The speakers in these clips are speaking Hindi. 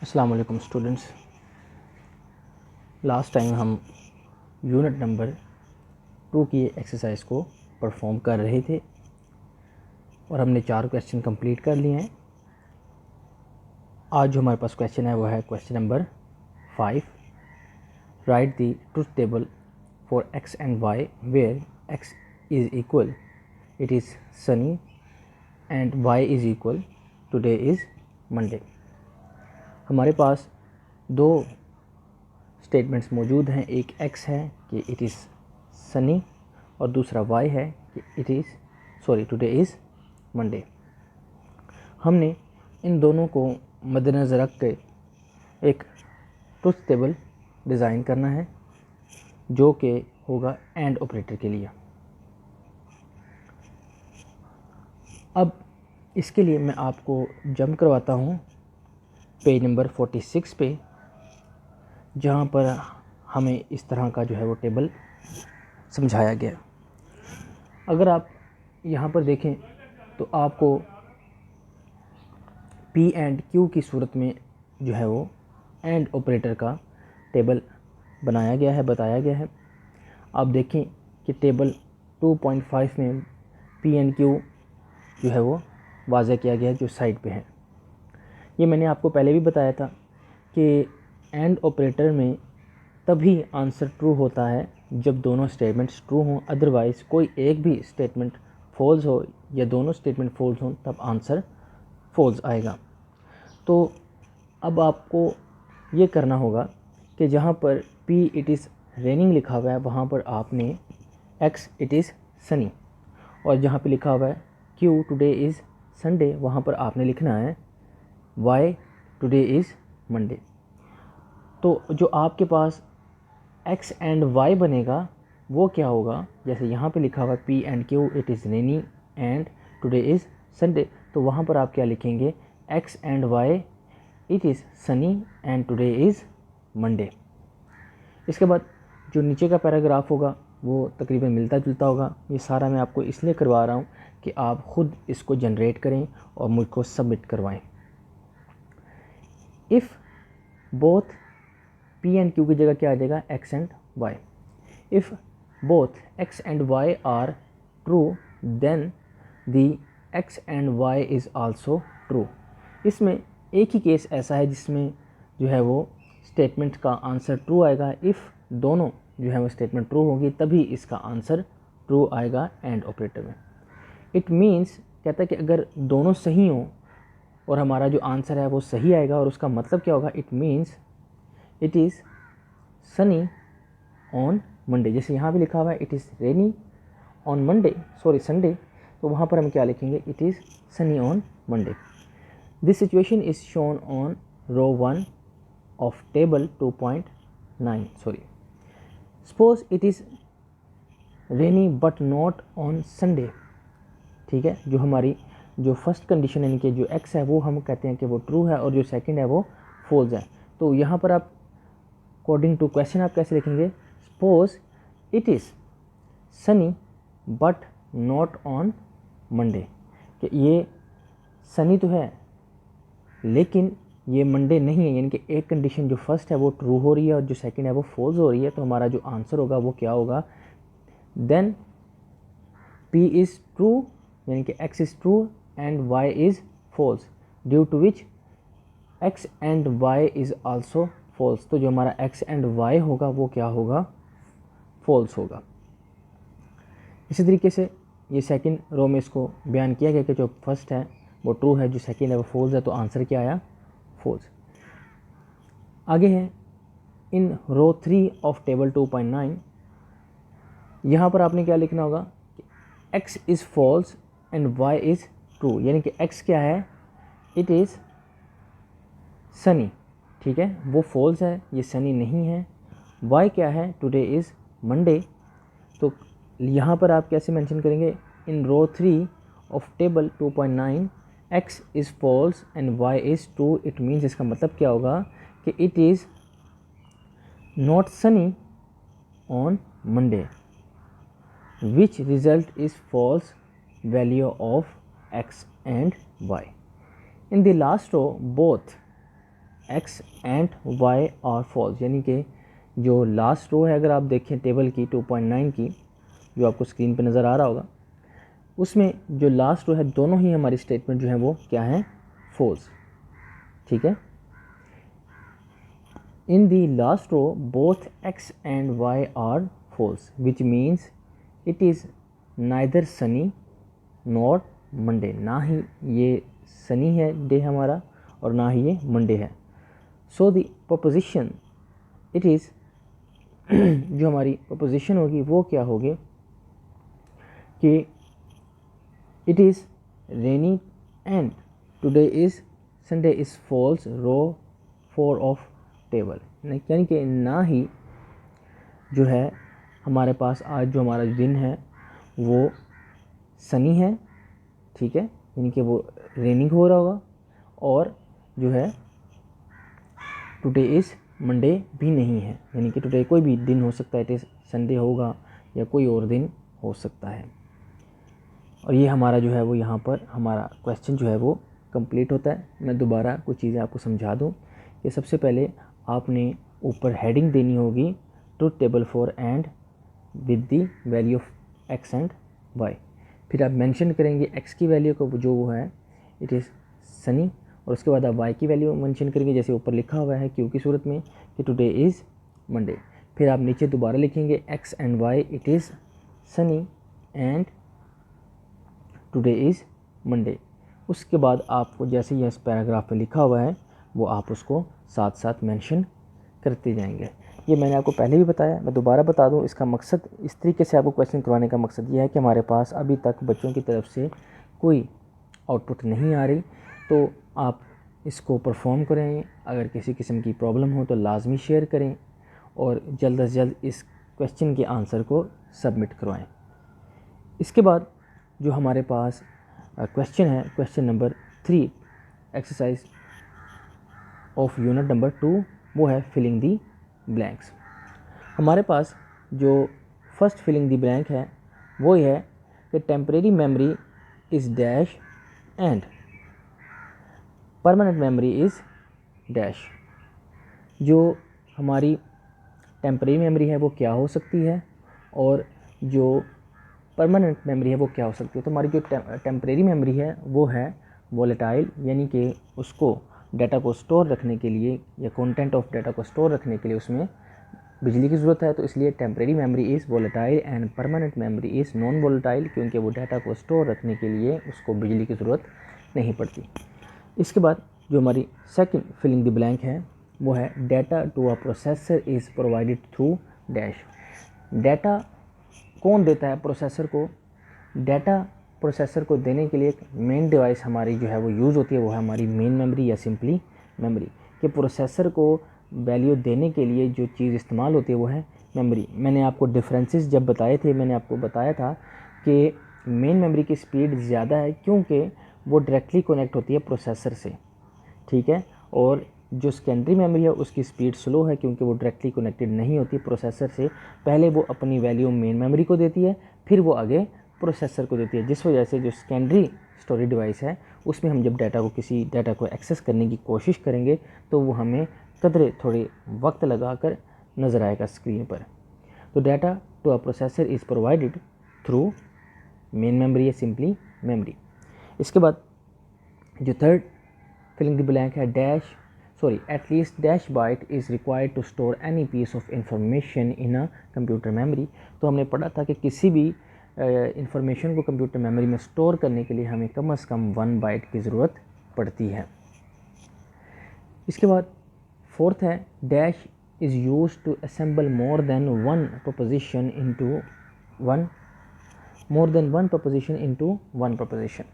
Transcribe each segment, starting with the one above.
अस्सलाम वालेकुम स्टूडेंट्स। लास्ट टाइम हम यूनिट नंबर 2 की एक्सरसाइज को परफॉर्म कर रहे थे और हमने 4 क्वेश्चन कंप्लीट कर लिए हैं। आज जो हमारे पास क्वेश्चन है वो है question number 5। Write the truth table for X and Y where X is equal it is sunny and Y is equal today is Monday. हमारे पास दो स्टेटमेंट्स मौजूद हैं, एक x है कि इट इज़ सनी और दूसरा y है कि टुडे इज़ मंडे। हमने इन दोनों को मद्देनज़र रख के एक ट्रुथ टेबल डिज़ाइन करना है जो कि होगा एंड ऑपरेटर के लिए। अब इसके लिए मैं आपको जंप करवाता हूँ पेज नंबर 46 पे, जहाँ पर हमें इस तरह का जो है वो टेबल समझाया गया। अगर आप यहाँ पर देखें तो आपको P एंड Q की सूरत में जो है वो एंड ऑपरेटर का टेबल बनाया गया है, बताया गया है। आप देखें कि टेबल 2.5 में P एंड Q जो है वो वाज़ह किया गया है, जो साइड पे है। ये मैंने आपको पहले भी बताया था कि एंड ऑपरेटर में तभी आंसर ट्रू होता है जब दोनों स्टेटमेंट्स ट्रू हों, अदरवाइज़ कोई एक भी स्टेटमेंट फॉल्स हो या दोनों स्टेटमेंट फॉल्स हों तब आंसर फॉल्स आएगा। तो अब आपको ये करना होगा कि जहाँ पर P इट इज़ रेनिंग लिखा हुआ है वहाँ पर आपने X इट इज़ सनी, और जहाँ पे लिखा हुआ है Q टुडे इज़ संडे वहाँ पर आपने लिखना है Y टुडे इज़ मंडे। तो जो आपके पास X एंड Y बनेगा वो क्या होगा, जैसे यहाँ पे लिखा हुआ है P and Q it is rainy and today is Sunday, तो वहाँ पर आप क्या लिखेंगे X and Y it is sunny and today is Monday. इसके बाद जो नीचे का पैराग्राफ होगा वो तकरीबन मिलता जुलता होगा। ये सारा मैं आपको इसलिए करवा रहा हूँ कि आप ख़ुद इसको जनरेट करें और मुझको सबमिट करवाएं। If both P and Q की जगह क्या आ जाएगा X and Y। If both X and Y are true then the X and Y is also true. इसमें एक ही केस ऐसा है जिसमें जो है वो स्टेटमेंट का आंसर ट्रू आएगा। इफ़ दोनों जो है वो स्टेटमेंट ट्रू होगी तभी इसका आंसर ट्रू आएगा एंड ऑपरेटर में। इट मीन्स कहता है कि अगर दोनों सही हों और हमारा जो आंसर है वो सही आएगा, और उसका मतलब क्या होगा, it means it is sunny on Monday. जैसे यहाँ भी लिखा हुआ है it is rainy on Monday Sunday, तो वहाँ पर हम क्या लिखेंगे it is sunny on Monday. This situation is shown on row 1 of table 2.9 suppose it is rainy but not on Sunday. ठीक है, जो हमारी जो फर्स्ट कंडीशन यानी कि जो X है वो हम कहते हैं कि वो ट्रू है और जो सेकंड है वो फॉल्स है। तो यहाँ पर आप अकॉर्डिंग टू क्वेश्चन आप कैसे लिखेंगे, suppose it is Sunny but not on Monday, कि ये सनी तो है लेकिन ये मंडे नहीं है, यानी कि एक कंडीशन जो फर्स्ट है वो ट्रू हो रही है और जो सेकंड है वो फॉल्स हो रही है। तो हमारा जो आंसर होगा वो क्या होगा, देन P इज़ ट्रू यानी कि X is true and Y is false, due to which X and Y is also false. तो जो हमारा X एंड Y होगा वो क्या होगा, फॉल्स होगा। इसी तरीके से ये सेकंड रो में इसको बयान किया गया कि जो फर्स्ट है वो ट्रू है, जो सेकंड है वो फॉल्स है, तो आंसर क्या आया, फॉल्स। आगे है इन रो 3 ऑफ टेबल 2.9, यहाँ पर आपने क्या लिखना होगा, X is false and Y is true, यानी कि X क्या है, इट इज़ सनी। ठीक है, वो फॉल्स है, ये सनी नहीं है। Y क्या है, टुडे इज़ मंडे। तो यहाँ पर आप कैसे मेंशन करेंगे, in row 3 of table 2.9 X is false and Y is true. It means इसका मतलब क्या होगा कि it is not sunny on Monday, which result is false value of X and Y। In the last row, both x and y are false, यानी कि जो लास्ट रो है अगर आप देखें टेबल की 2.9 की जो आपको स्क्रीन पे नज़र आ रहा होगा, उसमें जो लास्ट रो है दोनों ही हमारी स्टेटमेंट जो है वो क्या है, फॉल्स। ठीक है, in the last row both x and y are false which means it is neither sunny not Monday, ना ही ये सनी है डे हमारा और ना ही ये मंडे है। So the proposition it is जो हमारी प्रोपोजिशन होगी वो क्या होगी कि it is rainy and today is Sunday is false row 4 of table, यानी कि ना ही जो है हमारे पास आज जो हमारा दिन है वो सनी है, ठीक है, यानी कि वो रेनिंग हो रहा होगा, और जो है टुडे इज़ मंडे भी नहीं है, यानी कि टुडे कोई भी दिन हो सकता है, इट इज़ संडे होगा या कोई और दिन हो सकता है। और ये हमारा जो है वो यहाँ पर हमारा क्वेश्चन जो है वो कंप्लीट होता है। मैं दोबारा कुछ चीज़ें आपको समझा दूँ कि सबसे पहले आपने ऊपर हेडिंग देनी होगी truth table for and with the value of X and Y, फिर आप मेंशन करेंगे x की वैल्यू को जो वो है इट इज़ सनी, और उसके बाद आप y की वैल्यू मेंशन करेंगे जैसे ऊपर लिखा हुआ है क्यू की सूरत में कि टुडे इज़ मंडे। फिर आप नीचे दोबारा लिखेंगे x and y it is sunny and today is Monday. उसके बाद आपको जैसे ही इस पैराग्राफ में लिखा हुआ है वो आप उसको साथ साथ मेंशन करते जाएंगे। ये मैंने आपको पहले भी बताया, मैं दोबारा बता दूं, इसका मकसद इस तरीके से आपको क्वेश्चन करवाने का मकसद ये है कि हमारे पास अभी तक बच्चों की तरफ से कोई आउटपुट नहीं आ रही, तो आप इसको परफॉर्म करें। अगर किसी किस्म की प्रॉब्लम हो तो लाजमी शेयर करें और जल्द से जल्द इस क्वेश्चन के आंसर को सबमिट करवाएं। इसके बाद जो हमारे पास क्वेश्चन है, question number 3 exercise of unit number 2, वो है फिलिंग दी ब्लैंक्स। हमारे पास जो फर्स्ट फिलिंग दी ब्लैंक है वो ये है कि temporary memory is dash and permanent memory is dash. जो हमारी टेम्परेरी मेमोरी है वो क्या हो सकती है और जो परमानेंट मेमोरी है वो क्या हो सकती है। तो हमारी जो टेम्परेरी मेमोरी है वो है वोलेटाइल, यानी कि उसको डाटा को स्टोर रखने के लिए या कंटेंट ऑफ डाटा को स्टोर रखने के लिए उसमें बिजली की ज़रूरत है, तो इसलिए temporary memory is volatile and permanent memory is non volatile, क्योंकि वो डाटा को स्टोर रखने के लिए उसको बिजली की ज़रूरत नहीं पड़ती। इसके बाद जो हमारी सेकंड फिलिंग द ब्लैंक है वो है data to a processor is provided through dash. Data कौन देता है प्रोसेसर को? डाटा प्रोसेसर को देने के लिए एक मेन डिवाइस हमारी जो है वो यूज़ होती है, वो है हमारी मेन मेमोरी या सिंपली मेमोरी। कि प्रोसेसर को वैल्यू देने के लिए जो चीज़ इस्तेमाल होती है वो है मेमोरी। मैंने आपको डिफरेंसेस जब बताए थे, मैंने आपको बताया था कि मेन मेमोरी की स्पीड ज़्यादा है क्योंकि वो डायरेक्टली कनेक्ट होती है प्रोसेसर से, ठीक है, और जो सेकेंडरी मेमोरी है उसकी स्पीड स्लो है क्योंकि वो डायरेक्टली कनेक्टेड नहीं होती प्रोसेसर से। पहले वो अपनी वैल्यू मेन मेमोरी को देती है, फिर वो आगे प्रोसेसर को देती है, जिस वजह से जो सेकेंडरी स्टोरेज डिवाइस है उसमें हम जब किसी डाटा को एक्सेस करने की कोशिश करेंगे तो वो हमें कदरे थोड़े वक्त लगाकर नज़र आएगा स्क्रीन पर। तो data to a processor is provided through main memory या सिंपली मेमोरी। इसके बाद जो थर्ड फिलिंग द ब्लैंक है at least dash byte is required to store any piece of information in a computer memory। तो हमने पढ़ा था कि किसी भी इंफॉर्मेशन को कंप्यूटर मेमोरी में स्टोर करने के लिए हमें कम से कम 1 बाइट की ज़रूरत पड़ती है। इसके बाद फोर्थ है dash is use to assemble more than one proposition into one proposition,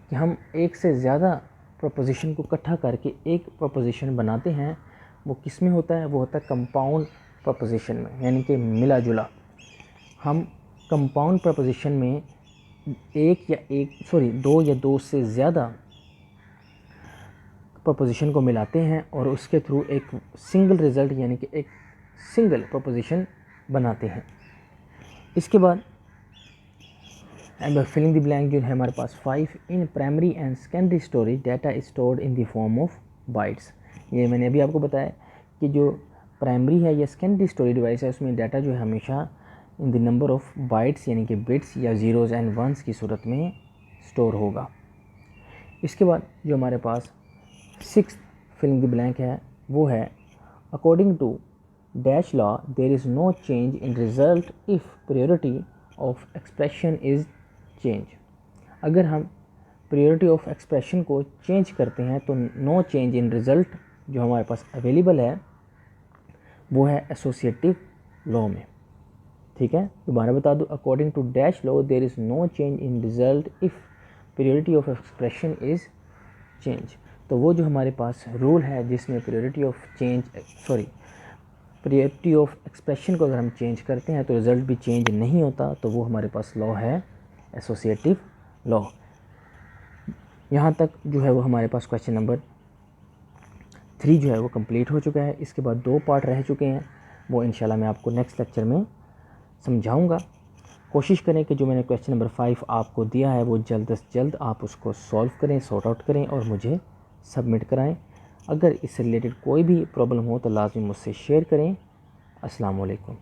कि हम एक से ज़्यादा प्रपोजिशन को इकट्ठा करके एक प्रपोजिशन बनाते हैं। वो किस में होता है? वो होता है कंपाउंड प्रपोजिशन में, यानी कि मिला जुला। हम कंपाउंड प्रपोजिशन में दो या दो से ज़्यादा प्रपोजिशन को मिलाते हैं और उसके थ्रू एक सिंगल रिज़ल्ट यानी कि एक सिंगल प्रपोजिशन बनाते हैं। इसके बाद फिलिंग द ब्लैंक जो है हमारे पास 5 in primary and secondary storage data is stored in the form of bytes. ये मैंने अभी आपको बताया कि जो प्राइमरी है या सेकेंडरी स्टोरेज डिवाइस है उसमें डाटा जो है हमेशा in the number of bytes यानी कि बिट्स या ज़ीरोज़ एंड वंस की सूरत में स्टोर होगा। इसके बाद जो हमारे पास 6th fill in the blank है वो है according to dash law there is no change in result if priority of expression is change. अगर हम प्रायोरिटी ऑफ एक्सप्रेशन को चेंज करते हैं तो नो चेंज इन रिज़ल्ट जो हमारे पास अवेलेबल है वो है एसोसिएटिव लॉ में। ठीक है, दोबारा बता दूं, according to dash law there is no change in result if priority of expression is change. तो वो जो हमारे पास रूल है जिसमें प्रायोरिटी ऑफ एक्सप्रेशन को अगर हम चेंज करते हैं तो रिज़ल्ट भी चेंज नहीं होता, तो वो हमारे पास लॉ है एसोसिएटिव लॉ। यहाँ तक जो है वो हमारे पास क्वेश्चन नंबर 3 जो है वो कंप्लीट हो चुका है। इसके बाद 2 पार्ट रह चुके हैं, वो इंशाल्लाह मैं आपको नेक्स्ट लेक्चर में समझाऊंगा। कोशिश करें कि जो मैंने क्वेश्चन नंबर 5 आपको दिया है वो जल्द से जल्द आप उसको सॉल्व करें, सॉर्ट आउट करें और मुझे सबमिट कराएं। अगर इससे रिलेटेड कोई भी प्रॉब्लम हो तो लाजमी मुझसे शेयर करें। अस्सलाम वालेकुम।